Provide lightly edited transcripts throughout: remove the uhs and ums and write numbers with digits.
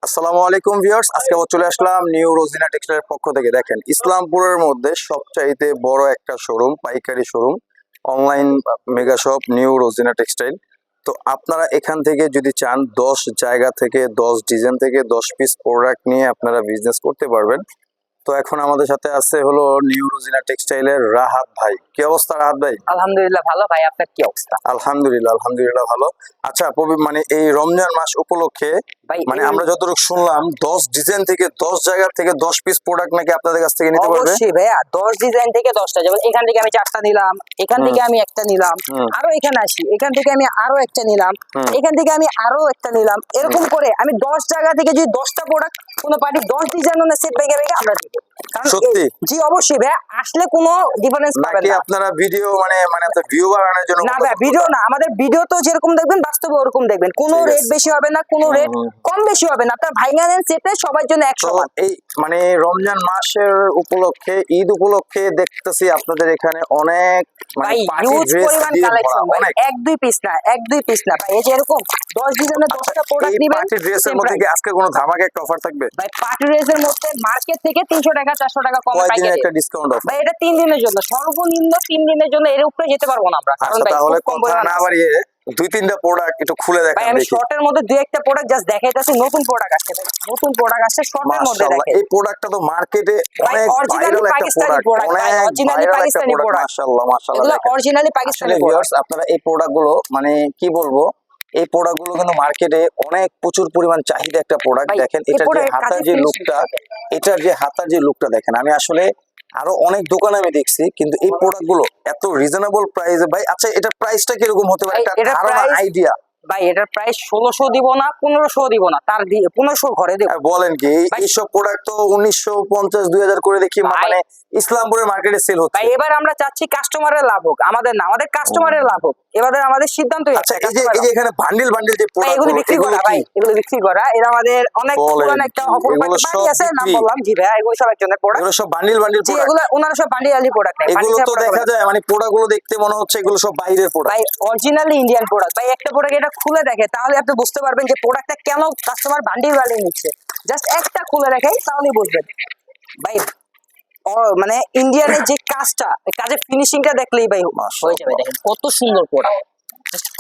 আসসালামু আলাইকুম ভিউয়ার্স, আজকে আবার চলে আসলাম নিউ রোজিনা টেক্সটাইলের পক্ষ থেকে। দেখেন, ইসলামপুরের মধ্যে সবচাইতে বড় একটা শোরুম, পাইকারি showroom, online mega shop new Rojina textile. তো আপনারা এখান থেকে যদি চান 10 জায়গা থেকে 10 ডিজাইন থেকে 10 পিস প্রোডাক্ট নিয়ে আপনারা বিজনেস করতে পারবেন। তো এখন আমাদের সাথে আছে হলো নিউ রোজিনা টেক্সটাইলের রাহাত ভাই। কি অবস্থা রাহাত ভাই? আলহামদুলিল্লাহ ভালো। ভাই আপনার কি অবস্থা? আলহামদুলিল্লাহ ভালো। আচ্ছা, মানে এই রমজান মাস উপলক্ষে ভাই মানে আমরা যতটুকু শুনলাম 10 ডিজাইন থেকে 10 জায়গা থেকে 10 পিস প্রোডাক্ট নাকি আপনাদের কাছ থেকে নিতে পারবে। অবশ্যই ভাইয়া, 10 ডিজাইন থেকে 10টা। যেমন এখান থেকে আমি 4টা নিলাম, এখান থেকে আমি একটা নিলাম, আরো এখানে আসি, এখান থেকে আমি আরো একটা নিলাম, এখান থেকে আমি আরো একটা নিলাম, এরকম করে আমি 10 জায়গা থেকে যদি 10টা প্রোডাক্ট কোনো পার্টি 10 ডিজাইন না সেট ভেঙে ভেঙে আমরা দিব। সত্যি? জি অবশ্যই ভাইয়া, আসলে কোনো ডিফারেন্স পাবেন নাকি না। আপনারা ভিডিও মানে আপনার ভিউ বাড়ানোর জন্য? না ভাই, ভিডিও না, আমাদের ভিডিও তো যেরকম দেখবেন বাস্তবে ওরকম দেখবেন। কোনো ঠিক রেট আছে। বেশি হবে না, কোনো রেট কম বেশি হবে না। আপনার ভাইঙ্গা নেন সেটে সবার জন্য এক তো সমান। এই মানে রমজান মাসের উপলক্ষে, ঈদ উপলক্ষে দেখতেছি আপনাদের এখানে অনেক মানে ভাই পার্টি হিউজ ড্রেস পরিমাণ দিয়ে কালেকশন ভরা, ভাই, অনেক। এক দুই পিস না, এক দুই পিস না ভাই, এই যে এরকম 10 ডিজাইনের 10টা প্রোডাক্ট এই দিবেন। পার্টি ড্রেসের মধ্যে কি আজকে কোনো ধামাকা একটা অফার থাকবে? ভাই পার্টি ড্রেসের মধ্যে মার্কেট থেকে 300 টাকা 400 টাকা কম কয় দিনের পাইকারি। একটা ডিসকাউন্ট অফার? ভাই এটা 3 দিনের জন্য, সর্বনিম্ন 3 দিনের জন্য, এর উপরে যেতে পারবো না আমরা। কারণ আচ্ছা, ভাই তাহলে খুব কম কথা পরিমাণ না আছে। বাড়িয়ে 2-3টা প্রোডাক্ট একটু খুলে ভাই দেখান আমি দেখি। শর্টের মধ্যে দুই একটা প্রোডাক্ট জাস্ট দেখাইতাছি, নতুন প্রোডাক্ট আসছে ভাই, নতুন প্রোডাক্ট আসছে শর্টের মধ্যে মাশাআল্লাহ, দেখেন। এই প্রোডাক্টটা তো মার্কেটে ভাই অনেক অরিজিনালি ভাইরাল একটা পাকিস্তানি প্রোডাক্ট, প্রোডাক্ট ভাই, অনেক অরিজিনালি ভাইরাল একটা পাকিস্তানি প্রোডাক্ট। প্রোডাক্ট, মাশাআল্লাহ এগুলো দেখেন। অরিজিনালি আসলে পাকিস্তানি ভিউয়ার্স, প্রোডাক্ট। আপনারা এই প্রোডাক্টগুলো মানে কি বলবো, এই প্রোডাক্টগুলো কিন্তু মার্কেটে অনেক প্রচুর পরিমাণ চাহিদা একটা প্রোডাক্ট। ভাই দেখেন এই এটার যে প্রোডাক্ট হাতার কাজের যে ফিনিশিং লুকটা, এটার যে হাতার যে লুকটা দেখেন। আমি আসলে আরো অনেক দোকানে আমি দেখছি, কিন্তু এই প্রোডাক্টগুলো এত রিজনেবল প্রাইসে ভাই। আচ্ছা, এটার প্রাইসটা কিরকম হতে পারে, ভাই একটা এটার ধারণা, প্রাইস, আইডিয়া? ভাই এটার প্রাইস 1600 দিব না, 1500 দিব না, তার দিয়ে 1500 ঘরে দেব। বলেন কি? ভাই এইসব প্রোডাক্ট তো 1950-2000 করে দেখি ভাই, মানে ইসলামপুরের মার্কেটে সেল হচ্ছে। ভাই এবার আমরা চাচ্ছি কাস্টমারের লাভ হোক, আমাদের না, আমাদের কাস্টমারের লাভ হোক। এবারে আমাদের সিদ্ধান্ত আচ্ছা, এই যে এখানে বান্ডিল বান্ডিল যে প্রোডাক্ট এগুলো বিক্রি করা ভাই, এগুলো বিক্রি করা। এরা আমাদের অনেক বলেন পুরান একটা কি? অপরূপ এগুলো একটা বাড়ি সব আছে, নাম বিক্রি? বললাম। জি ভাই, এগুলো সব একজনের প্রোডাক্ট। এগুলো সব বান্ডিল বান্ডিল জি, প্রোডাক্ট? এগুলো ওনারা সব বান্ডিয়ালি প্রোডাক্ট নাই, এগুলো তো দেখা প্রোডাক্ট। যায় মানে প্রোডাক্টগুলো দেখতে মনে হচ্ছে এগুলো সব বাইরের প্রোডাক্ট। ভাই অরিজিনালি ইন্ডিয়ান প্রোডাক্ট ভাই, একটা প্রোডাক্ট এটা খুলে দেখে তাহলে আপনি বুঝতে পারবেন যে প্রোডাক্টটা কেন কাস্টমার বান্ডিল বানিয়ে নিচ্ছে। জাস্ট একটা খুলে দেখাই তাহলেই বুঝবেন ভাই। মানে ইন্ডিয়ানের যে কাজটা, কাজের ফিনিশিংটা দেখলেই ভাই হয়ে যাবে। দেখেন কত সুন্দর প্রোডাক্ট,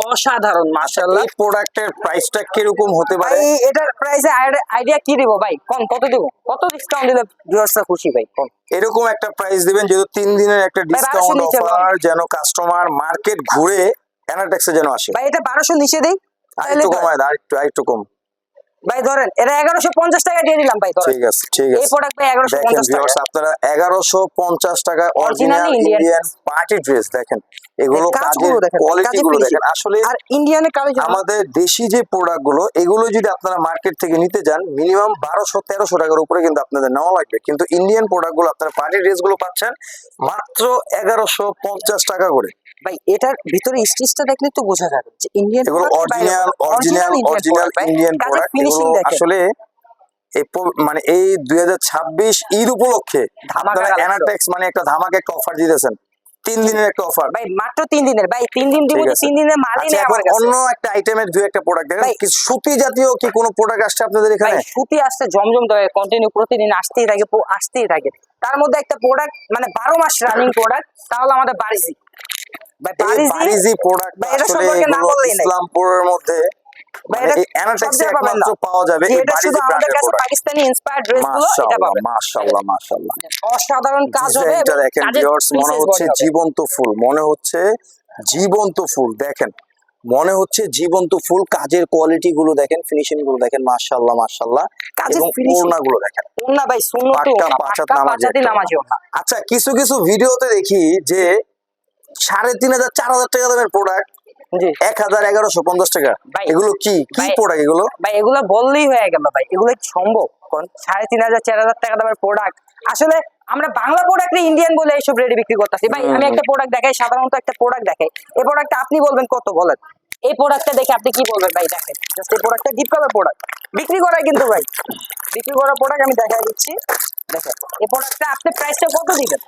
অসাধারণ মাশাআল্লাহ। এই প্রোডাক্টের প্রাইসটা কিরকম হতে পারে? ভাই এটার প্রাইসে আইডিয়া কি দিব ভাই, কোন কত দিব, কত ডিসকাউন্ট দিলে ভিউয়ার্সরা খুশি ভাই কোন? এরকম একটা প্রাইস দিবেন যেহেতু 3 দিনের একটা ডিসকাউন্ট নিচে অফার, যেন কাস্টমার মার্কেট ঘুরে এনাটেক্সে যেন আসে। ভাই এটা 1200 নিচে দেই আর তাহলে একটু কমায় দাও, আরেকটু কম। ভাই ধরেন এটা 1150 টাকা দিয়ে দিলাম ভাই, ধরেন ঠিক আছে এই প্রোডাক্ট ভাই দেখেন 1150 টাকা। ভিউয়ার্স, আপনারা 1150 টাকা original Originally Indian Indian party dress দেখেন। এগুলো কাজের কাজগুলো দেখেন, কোয়ালিটি কাজের গুলো finishing। দেখেন। আসলে আর ইন্ডিয়ানের কাজ আমাদের দেশি যে প্রোডাক্ট গুলো, এগুলো যদি আপনারা মার্কেট থেকে নিতে যান মিনিমাম 1200-1300 টাকার উপরে কিন্তু আপনাদের নেওয়া লাগবে, কিন্তু ইন্ডিয়ান প্রোডাক্ট গুলো আপনারা পার্টি ড্রেস গুলো পাচ্ছেন মাত্র 1150 টাকা করে। ভাই এটার ভিতরে স্টিচটা দেখলে তো বোঝা যাবে যে ইন্ডিয়ান এগুলো অরিজিনাল ইন্ডিয়ান প্রোডাক্ট। এগুলো আসলে মানে এই 2026 ঈদ উপলক্ষে আপনারা এনাটেক্স মানে একটা ধামাকা একটা অফার দিতেছেন, 3 দিনের একটা অফার ভাই, মাত্র 3 দিনের ভাই, 3 দিন দিব, 3 দিনের মালই আচ্ছা, নেই এখন আমার কাছে। অন্য একটা আইটেমের দুই একটা প্রোডাক্ট দেখেন। ভাই, কি সুতি জাতীয় কি কোনো প্রোডাক্ট আসছে আপনাদের ভাই এখানে? সুতি আসছে, জমজম দেয় কন্টিনিউ প্রতিদিন আসতেই থাকে, আসতেই থাকে। তার মধ্যে একটা প্রোডাক্ট মানে 12 মাস রানিং প্রোডাক্ট, তাহলে আমাদের বারিজি ভাই, বারিজি প্রোডাক্ট ভাই এটা আসলে সম্পর্কে না এগুলো বললেই নাই ইসলামপুরের মধ্যে ভাই। মানে এটা এই এনাটেক্সে সবজায়গায় পাবেন একমাত্র না, পাওয়া যাবে এই এটা শুধু বারিজি আমাদের ব্র্যান্ডের কাছে প্রোডাক্ট। পাকিস্তানি ইন্সপায়ার্ড ড্রেসগুলো এটা পাবেন। মাশাআল্লাহ অসাধারণ কাজ হবে। ডিজাইনটা দেখেন ভিউয়ার্স, মনে হচ্ছে জীবন্ত ফুল, মনে হচ্ছে জীবন্ত ফুল। দেখেন মনে হচ্ছে জীবন্ত ফুল। কাজের কোয়ালিটি গুলো দেখেন, ফিনিশিং গুলো দেখেন, মাশাআল্লাহ। কাজের এবং ফিনিশিং ওড়না গুলো দেখেন, ওন্না ভাই সুন্নতি পাক্কা ওন্না, পাঁচাত পাক্কা নামাজি পাঁচাতি একটা নামাজি ওড়না। ওন্না। আচ্ছা, কিছু ভিডিওতে দেখি যে 3500-4000 টাকা দামের প্রোডাক্ট জি 1150 টাকা। ভাই, এগুলো কি ভাই, প্রোডাক্ট এগুলো? ভাই এগুলো বললেই হয়ে গেল ভাই, এগুলো কি সম্ভব? 3500-4000 টাকা দামের প্রোডাক্ট। আসলে আমরা বাংলা প্রোডাক্টে ইন্ডিয়ান বলে এইসব রেডি বিক্রি করতেছি ভাই। আমি একটা প্রোডাক্ট দেখাই, সাধারণত একটা প্রোডাক্ট দেখাই, এই প্রোডাক্টটা আপনি বলবেন কত, বলেন এই প্রোডাক্টটা দেখে আপনি কি বলবেন ভাই? দেখেন জাস্ট এই প্রোডাক্টটা ডিপ কালার প্রোডাক্ট, বিক্রি করাই কিন্তু ভাই, বিক্রি করা প্রোডাক্ট আমি দেখাই দিচ্ছি। দেখেন এই প্রোডাক্টটা আপনি প্রাইসটা কত দিবেন?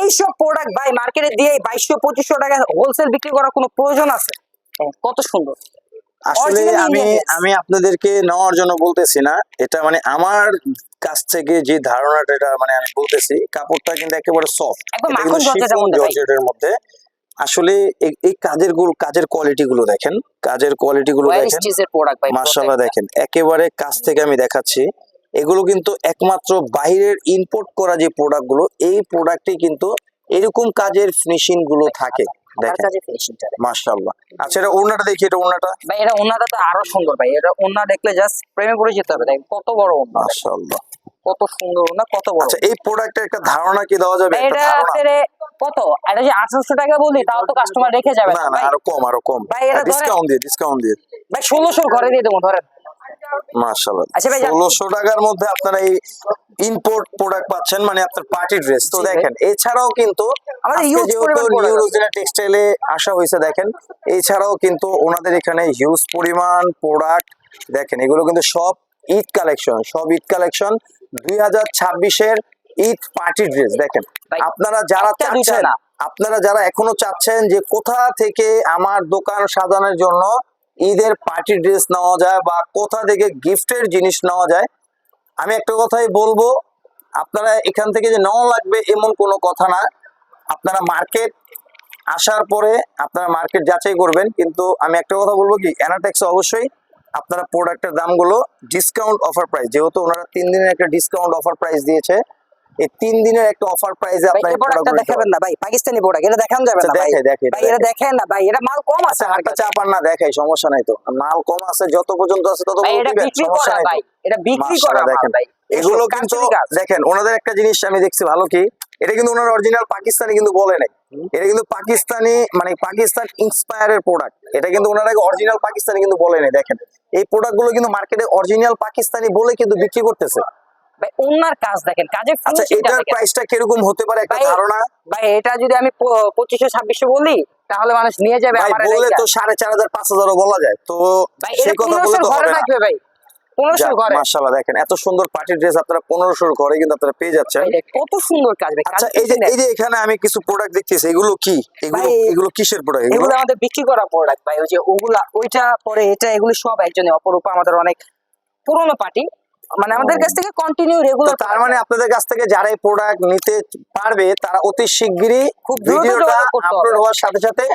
এইসব প্রোডাক্ট ভাই মার্কেটে দিয়ে 2200-2500 টাকা হোলসেল বিক্রি করার কোনো প্রয়োজন আছে? কত সুন্দর। আসলে Originally আমি Indian dress। আমি আপনাদেরকে নেওয়ার জন্য বলতেছি না, এটা মানে আমার কাছ থেকে যে ধারণাটা, এটা মানে আমি বলতেছি কাপড়টা কিন্তু একেবারে সফট, একদম এটা মাখন কিন্তু জর্জেটের শিফন মধ্যে ভাই। জর্জেটের মধ্যে। আসলে এই কাজের কোয়ালিটি গুলো দেখেন, কাজের কোয়ালিটি গুলো রয়্যাল দেখেন, স্টিচের প্রোডাক্ট ভাই মাশাআল্লাহ প্রত্যেকটা। দেখেন, একেবারে কাছ থেকে আমি দেখাচ্ছি। এগুলো কিন্তু একমাত্র বাইরের ইম্পোর্ট করা যে প্রোডাক্ট গুলো, এই প্রোডাক্টে কিন্তু এরকম কাজের ফিনিশিং গুলো থাকে। আমার দেখেন কাছে ফিনিশিংটা মাশাআল্লাহ। আচ্ছা, এটা ওড়নাটা দেখি, এটা ওড়নাটা ভাই, এটা ওন্নাটা তো আরো সুন্দর ভাই। এটা ওন্না দেখলে জাস্ট প্রেমে পড়ে যেতে হবে। দেখ কত বড় ওন্না, দেখো। মাশাআল্লাহ। কত সুন্দর ওন্না, কত বড়। আচ্ছা, এই প্রোডাক্টের একটা ধারণা কি দেওয়া যাবে? ভাই একটা এটা ধারণা? আছে রে, কত? এটা যে 1800 টাকা বলি তাও তো কাস্টমার রেখে যাবে না না না, ভাই। আরো কম, আরো কম। ভাই এটা ধরে ডিসকাউন্ট দিয়ে ভাই 1600 ঘরে দিয়ে দেবো ধরেন। মাশাআল্লাহ। আচ্ছা ভাই, 1600 টাকার মধ্যে আপনারা এই ইম্পোর্ট প্রোডাক্ট পাচ্ছেন, মানে আপনার পার্টি ড্রেস। তো জি ভাই। দেখেন, এছাড়াও কিন্তু আমাদের আজকে huge যেহেতু পরিমাণ নিউ product আছে। রোজিনা টেক্সটাইলে আসা হয়েছে, দেখেন এছাড়াও কিন্তু ওনাদের এখানে হিউজ পরিমাণ প্রোডাক্ট। দেখেন এগুলো কিন্তু সব ঈদ কালেকশন, সব ঈদ কালেকশন 2026-এর ঈদ পার্টি ড্রেস। দেখেন ভাই, আপনারা যারা একটা দুইটা চাচ্ছেন, না। আপনারা যারা এখনো চাচ্ছেন যে কোথা থেকে আমার দোকান সাজানোর জন্য ঈদের পার্টি ড্রেস নেওয়া যায় বা কোথা থেকে গিফটের জিনিস নেওয়া যায়, আমি একটা কথাই বলবো, আপনারা এখান থেকে যে নেওয়া লাগবে এমন কোনো কথা না। আপনারা মার্কেট আসার পরে আপনারা মার্কেট যাচাই করবেন। কিন্তু আমি একটা কথা বলবো কি, অ্যানাটেক্সে অবশ্যই আপনারা প্রোডাক্টের দামগুলো ডিসকাউন্ট অফার প্রাইস, যেহেতু ওনারা 3 দিনের একটা ডিসকাউন্ট অফার প্রাইস দিয়েছে, এই 3 দিনের একটা অফার প্রাইসে ভাই আপনার এই এই প্রোডাক্টটা প্রোডাক্টগুলো দেখাবেন না ভাই, পাকিস্তানি প্রোডাক্ট, এটা দেখান যাবে আচ্ছা, না ভাই। দেখে ভাই এটা দেখেন না ভাই, এটা মাল কম আছে আচ্ছা, আমার হাতটা কাছে। চাপান না, দেখাই, সমস্যা নাই তো। মাল কম আছে, যত পর্যন্ত আছে তত ভাই পর্যন্ত এটা দিবেন, বিক্রি সমস্যা করা নাই ভাই, তো। এটা বিক্রি করা মাশাআল্লাহ মাল দেখেন, ভাই। এগুলো এসব কিন্তু কারচুপি কাজ। দেখেন ওনাদের একটা জিনিস আমি দেখছি ভালো কি, এটা কিন্তু ওনার অরিজিনাল পাকিস্তানি কিন্তু বলে নাই, এটা কিন্তু পাকিস্তানি মানে পাকিস্তান ইন্সপায়ারের প্রোডাক্ট। এটা কিন্তু ওনারা অরিজিনাল পাকিস্তানি কিন্তু বলে নাই। দেখেন এই প্রোডাক্ট গুলো কিন্তু মার্কেটে অরিজিনাল পাকিস্তানি বলে কিন্তু বিক্রি করতেছে। ভাই ওনার কাজ দেখেন, কাজের আচ্ছা, ফিনিশিংটা এটার দেখেন প্রাইসটা কিরকম হতে পারে একটা ভাই। ধারণা? ভাই এটা যদি আমি 2500-2600 বলি তাহলে মানুষ নিয়ে যাবে ভাই আমার বললে এলাকা। তো 4500-5000 বলা যায় তো, ভাই এটা সেই কথা বলে 1500 তো ঘরে হবে না। থাকবে ভাই, 1500 ঘরে। মাশাআল্লাহ দেখেন, এত সুন্দর পার্টি ড্রেস আপনারা 1500 ঘরে কিন্তু আপনারা পেয়ে যাচ্ছেন। ভাই এটা কত সুন্দর কাজ ভাই। আচ্ছা, এই যে এখানে আমি কিছু প্রোডাক্ট দেখতেছি, এগুলো কি? এগুলো ভাই, এগুলো কিসের প্রোডাক্ট এগুলো? এগুলো আমাদের বিক্রি করা প্রোডাক্ট ভাই। ওই যে ওগুলা, ওইটা পরে এটা, এগুলো সব একজনই অপরূপা, আমাদের অনেক পুরনো পার্টি, মানে আমাদের কাছ থেকে কন্টিনিউ তো রেগুলার। তার মানে আপনাদের কাছ থেকে যারা এই প্রোডাক্ট নিতে পারবে তারা অতি শিগগিরই খুব দ্রুত ভিডিওটা যোগাযোগ করতে আপলোড হবে। হওয়ার সাথে সাথে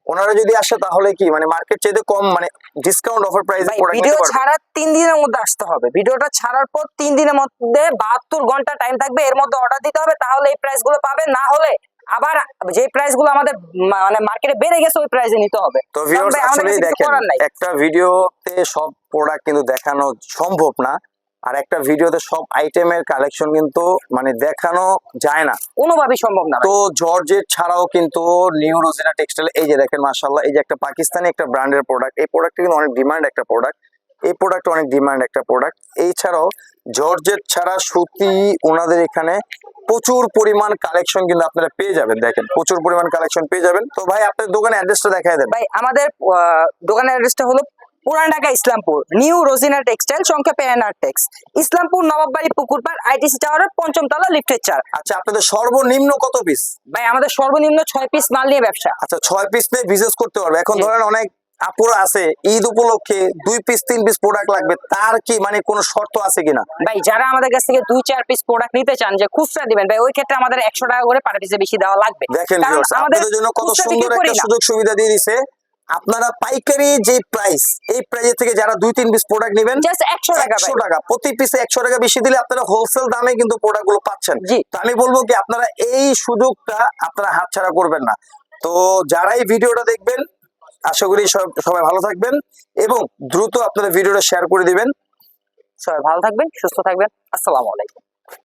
ওনারা যদি আসে তাহলে কি মানে মার্কেট চাইতে কম মানে ডিসকাউন্ট অফার প্রাইসে ভাই প্রোডাক্ট ভিডিও নিতে পারবে? ছাড়ার 3 দিনের মধ্যে আসতে হবে। ভিডিওটা ছাড়ার পর 3 দিনের মধ্যে 72 ঘন্টা টাইম থাকবে, এর মধ্যে অর্ডার দিতে হবে, তাহলে এই প্রাইস গুলো পাবে। না হলে আবার যে প্রাইস গুলো আমাদের মানে মার্কেটে বেড়ে গেছে ওই প্রাইসে নিতে হবে। তো কারণ ভিউয়ার্স, ভাই আমাদের আসলেই কাছে কিছু দেখেন, করার নাই। একটা ভিডিওতে সব প্রোডাক্ট কিন্তু দেখানো সম্ভব না, আর একটা ভিডিওতে সব আইটেমের কালেকশন কিন্তু মানে দেখানো যায় না। কোনোভাবেই সম্ভব না ভাই। তো জর্জেট ছাড়াও কিন্তু নিউ রোজিনা টেক্সটাইল, এই যে দেখেন মাশাআল্লাহ, এই যে একটা পাকিস্তানি একটা ব্র্যান্ডের প্রোডাক্ট, এই প্রোডাক্টটা কিন্তু অনেক ডিমান্ড একটা প্রোডাক্ট, এই প্রোডাক্ট অনেক ডিমান্ড একটা প্রোডাক্ট। এই ছাড়াও জর্জেট ছাড়া সুতি ওনাদের এখানে প্রচুর পরিমাণ কালেকশন কিন্তু আপনারা পেয়ে যাবেন। দেখেন প্রচুর পরিমাণ কালেকশন পেয়ে যাবেন। তো ভাই আপনার দোকানের অ্যাড্রেসটা দেখায় দেন। ভাই আমাদের দোকানের অ্যাড্রেসটা হলো পুরান ঢাকা ইসলামপুর, নিউ রোজিনা টেক্সটাইল, সংক্ষেপে NR text, Islampur Nawabbari পুকুরপাড়, ITC টাওয়ারের 5ম তলা, লিফটের 4। আচ্ছা, আপনাদের সর্বনিম্ন কত পিস? ভাই আমাদের সর্বনিম্ন 6 পিস মাল নিয়ে ব্যবসা। আচ্ছা, 6 পিস নিয়ে বিজনেস করতে পারবে। এখন জি। ধরেন অনেক আপুরা আছে ঈদ উপলক্ষে 2 পিস 3 পিস প্রোডাক্ট লাগবে, তার কি মানে কোনো শর্ত আছে কিনা? ভাই যারা আমাদের কাছ থেকে 2-4 পিস প্রোডাক্ট নিতে চান যে খুচরা দিবেন ভাই, ওই ক্ষেত্রে আমাদের 100 টাকা করে পার পিসে বেশি দেওয়া লাগবে। দেখেন কারণ ভিউয়ার্স, আমাদের আপনাদের জন্য কত খুচরা সুন্দর বিক্রি করি একটা না। সুযোগ সুবিধা দিয়ে দিছে। আপনারা পাইকারি যে প্রাইস, এই প্রাইস থেকে যারা 2-3 পিস প্রোডাক্ট নেবেন জাস্ট 100 টাকা ভাই। 100 টাকা প্রতি পিসে 100 টাকা বেশি দিলে আপনারা হোলসেল দামে কিন্তু প্রোডাক্ট গুলো পাচ্ছেন। জি। তো আমি বলবো কি, আপনারা এই সুযোগটা আপনারা হাতছাড়া করবেন না। তো যারা এই ভিডিওটা দেখবেন, আশা করি সবাই ভালো থাকবেন এবং দ্রুত আপনারা ভিডিওটা শেয়ার করে দিবেন। সবাই ভালো থাকবেন, সুস্থ থাকবেন। আসসালামু আলাইকুম।